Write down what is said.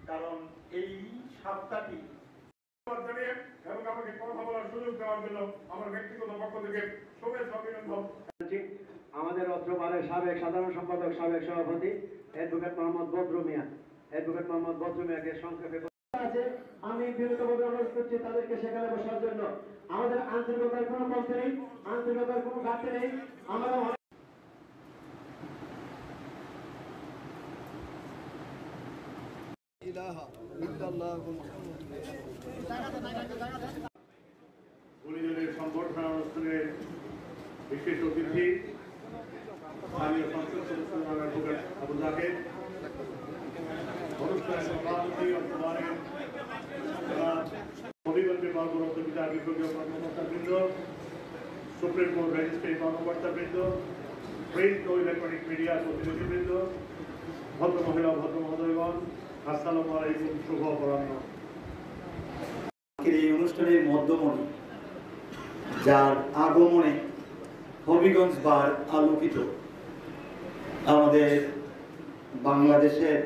কারণ এই সপ্তাহটি এবং আমাকে কথা বলার সুযোগ দেওয়ার জন্য আমার ব্যক্তিগত পক্ষ থেকে শুভেচ্ছা অভিনন্দন। আমাদের অত্রবারের সাবেক সাধারণ সম্পাদক সাবেক সভাপতি অ্যাডভোকেট মোহাম্মদ বদরু মিয়া, অ্যাডভোকেট মোহাম্মদ বদরু মিয়াকে সংক্ষেপে আছে। আমি বিনীতভাবে অনুরোধ করছি তাদেরকে সেখানে বসার জন্য। আমাদের আন্তরিকতার কোনো কমতি নেই, আন্তরিকতার কোনো ঘাটতি নেই। আমরা গুণীজনের সংবর্ধনা অনুষ্ঠানের বিশেষ অতিথি স্থানীয় সংসদ সদস্য অ্যাডভোকেট আবু জাহেদ, অনুষ্ঠানের সভাপতি অর্থমানের হবিগঞ্জের কর্মরত বিচার বিভাগীয় কর্মকর্তাবৃন্দ, সুপ্রিম কোর্ট রেজিস্ট্রি কর্মকর্তাবৃন্দ, প্রিন্ট ও ইলেকট্রনিক মিডিয়ার প্রতিনিধিবৃন্দ, ভদ্র মহিলা ভদ্র মহোদয়গণ, আসসালামু আলাইকুম, শুভ অপরাহ্ন। এই অনুষ্ঠানের মধ্যমণি, যার আগমনে হবিগঞ্জ বার আলোকিত, আমাদের বাংলাদেশের